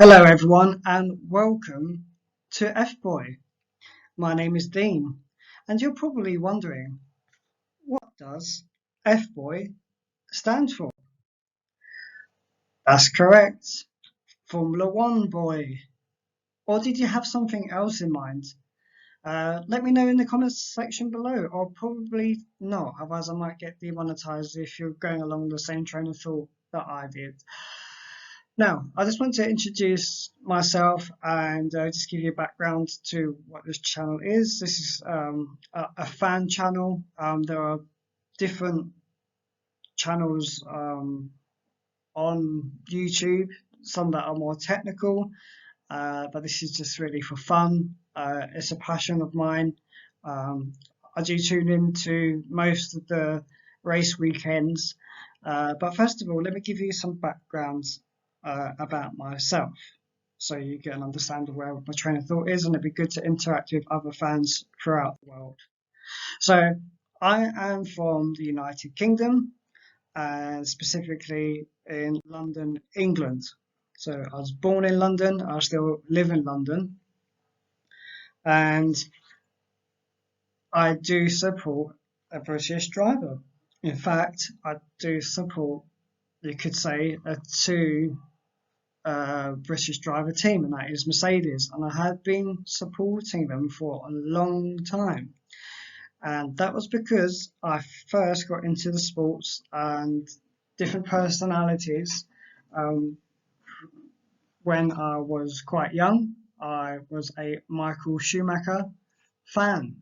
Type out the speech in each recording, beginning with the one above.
Hello everyone and welcome to F-Boy. My name is Dean and you're probably wondering, what does F-Boy stand for? That's correct, Formula One boy. Or did you have something else in mind? Let me know in the comments section below, or probably not, otherwise I might get demonetized if you're going along the same train of thought that I did. Now, I just want to introduce myself and just give you a background to what this channel is. This is a fan channel. There are different channels on YouTube, some that are more technical, but this is just really for fun. It's a passion of mine. I do tune into most of the race weekends, but first of all, let me give you some backgrounds about myself so you get an understanding of where my train of thought is, and it'd be good to interact with other fans throughout the world. So I am from the United Kingdom, and specifically in London, England. So I was born in London, I still live in London, and I do support a British driver. In fact, I do support, you could say, a two British driver team, and that is Mercedes. And I have been supporting them for a long time. And that was because I first got into the sports and different personalities. When I was quite young, I was a Michael Schumacher fan.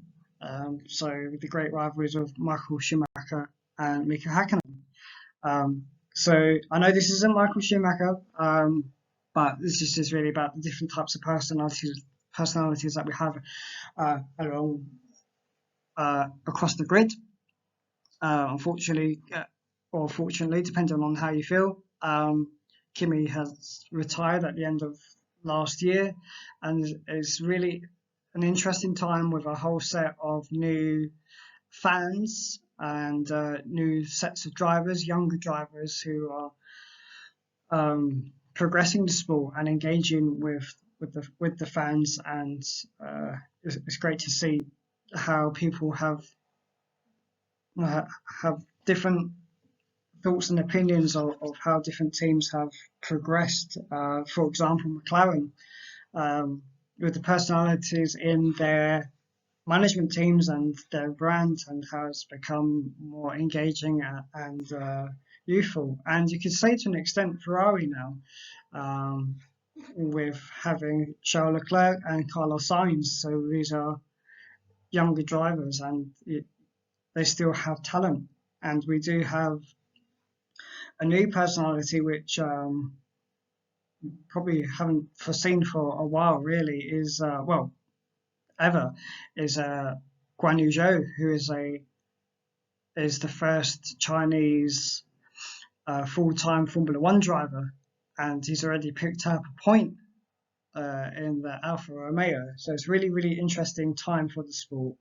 So the great rivalries of Michael Schumacher and Mika Hakkinen. So I know this isn't Michael Schumacher, but this is just really about the different types of personalities that we have along across the grid. Unfortunately, or fortunately, depending on how you feel, Kimi has retired at the end of last year, and it's really an interesting time with a whole set of new fans and new sets of drivers, younger drivers who are progressing the sport and engaging with the fans, and it's great to see how people have different thoughts and opinions of how different teams have progressed. For example, McLaren, with the personalities in their management teams and their brand, and how it's become more engaging and youthful. And you could say to an extent Ferrari now, with having Charles Leclerc and Carlos Sainz. So these are younger drivers, and they still have talent. And we do have a new personality which probably haven't foreseen for a while, really, is well, ever, is Guan Yu Zhou, who is the first Chinese full-time Formula One driver, and he's already picked up a point in the Alfa Romeo. So it's really, really interesting time for the sport,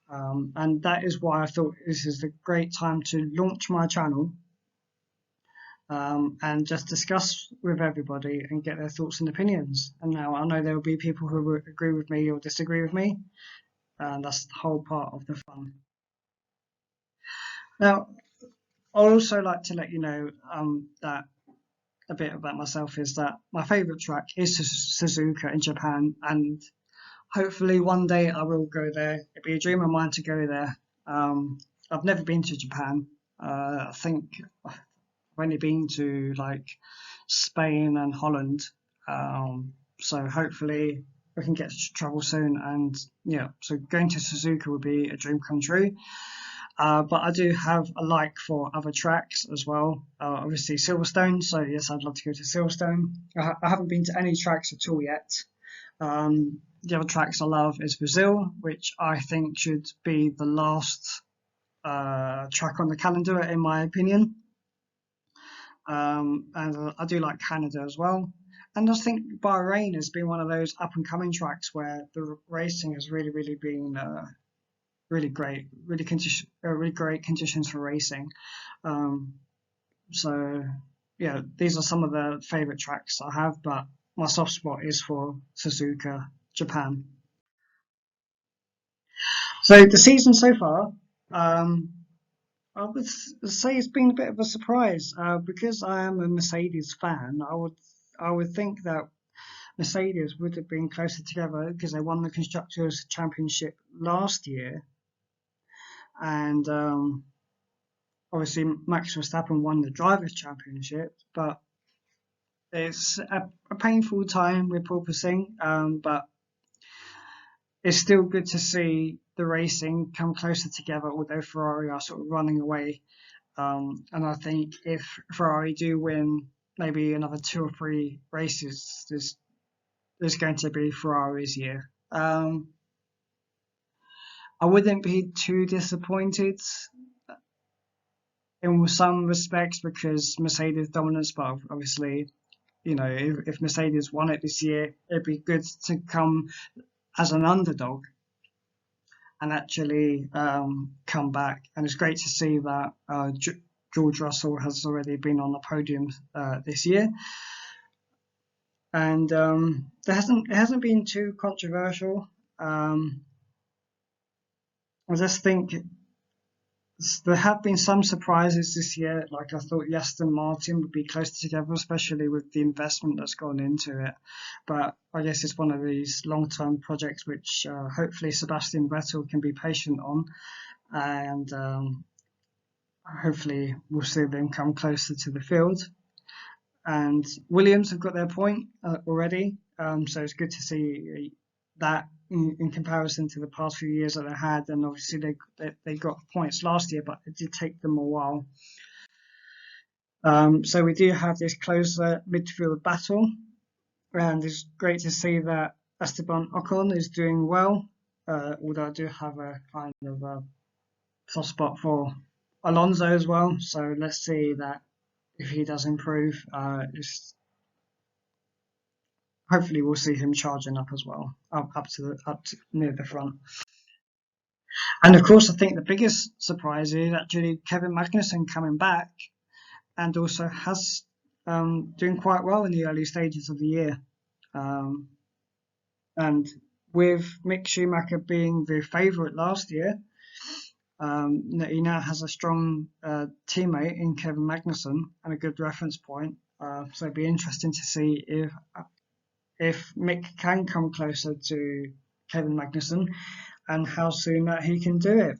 and that is why I thought this is a great time to launch my channel, and just discuss with everybody and get their thoughts and opinions. And now I know there will be people who will agree with me or disagree with me, and that's the whole part of the fun. Now, I'd also like to let you know that a bit about myself is that my favourite track is Suzuka in Japan, and hopefully one day I will go there. It'd be a dream of mine to go there. I've never been to Japan. I think I've only been to like Spain and Holland. So hopefully we can get to travel soon, and yeah, so going to Suzuka would be a dream come true. But I do have a like for other tracks as well. Obviously Silverstone, so yes, I'd love to go to Silverstone. I haven't been to any tracks at all yet. The other tracks I love is Brazil, which I think should be the last track on the calendar, in my opinion. And I do like Canada as well. And I think Bahrain has been one of those up-and-coming tracks where the racing has really, really been really great, really great conditions for racing. So yeah, these are some of the favourite tracks I have, but my soft spot is for Suzuka, Japan. So the season so far, I would say it's been a bit of a surprise because I am a Mercedes fan. I would think that Mercedes would have been closer together because they won the Constructors' Championship last year, and obviously Max Verstappen won the Drivers' Championship. But it's a painful time with porpoising, but it's still good to see the racing come closer together, although Ferrari are sort of running away. And I think if Ferrari do win maybe another 2 or 3 races, there's going to be Ferrari's year. I wouldn't be too disappointed in some respects because Mercedes dominance, but obviously, you know, if Mercedes won it this year, it'd be good to come as an underdog and actually come back. And it's great to see that George Russell has already been on the podium this year, and it hasn't been too controversial. I just think there have been some surprises this year. Like I thought Aston Martin would be close together, especially with the investment that's gone into it. But I guess it's one of these long-term projects which hopefully Sebastian Vettel can be patient on, and hopefully we'll see them come closer to the field. And Williams have got their point already, so it's good to see that in comparison to the past few years that they had. And obviously they got points last year, but it did take them a while. So we do have this closer midfield battle, and it's great to see that Esteban Ocon is doing well, although I do have a kind of a soft spot for Alonso as well. So let's see that if he does improve, hopefully we'll see him charging up as well, up to near the front. And of course, I think the biggest surprise is actually Kevin Magnussen coming back, and also has doing quite well in the early stages of the year. And with Mick Schumacher being the favourite last year, he now has a strong teammate in Kevin Magnussen and a good reference point. So it'd be interesting to see if Mick can come closer to Kevin Magnussen and how soon that he can do it.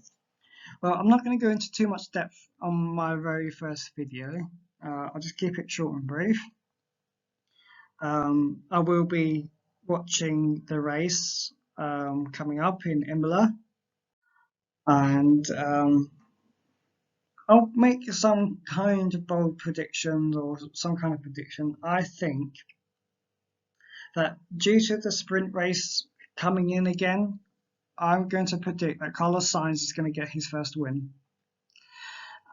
Well, I'm not going to go into too much depth on my very first video. I'll just keep it short and brief. I will be watching the race coming up in Imola, and I'll make some kind of bold predictions or some kind of prediction. I think that due to the sprint race coming in again, I'm going to predict that Carlos Sainz is going to get his first win.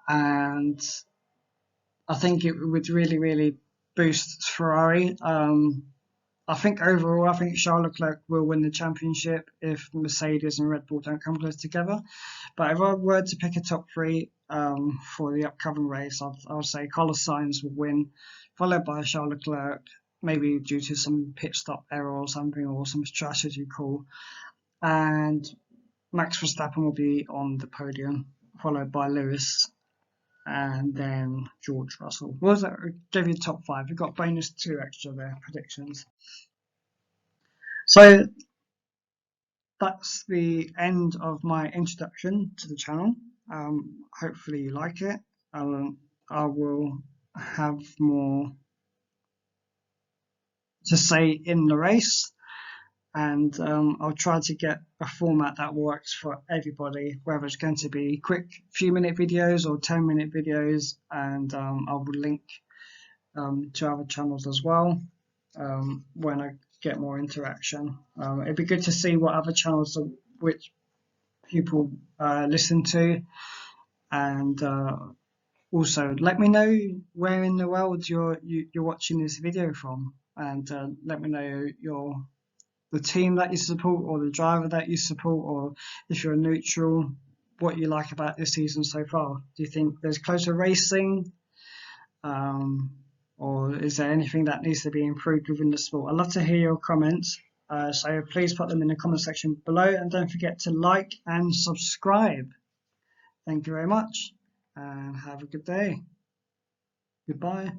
And I think it would really, really boost Ferrari. I think overall, I think Charles Leclerc will win the championship if Mercedes and Red Bull don't come close together. But if I were to pick a top 3 for the upcoming race, I would say Carlos Sainz will win, followed by Charles Leclerc, maybe due to some pit stop error or something, or some strategy call. And Max Verstappen will be on the podium, followed by Lewis, and then George Russell. What was that? I gave you top 5. We've got bonus 2 extra there, predictions. So that's the end of my introduction to the channel. Hopefully you like it. I will have more to say in the race, and I'll try to get a format that works for everybody, whether it's going to be quick few-minute videos or 10-minute videos, and I will link to other channels as well when I get more interaction. It'd be good to see what other channels which people listen to, and also let me know where in the world you're watching this video from, and let me know the team that you support, or the driver that you support, or if you're a neutral, what you like about this season so far. Do you think there's closer racing? or is there anything that needs to be improved within the sport? I'd love to hear your comments, so please put them in the comment section below, and don't forget to like and subscribe. Thank you very much, and have a good day. Goodbye.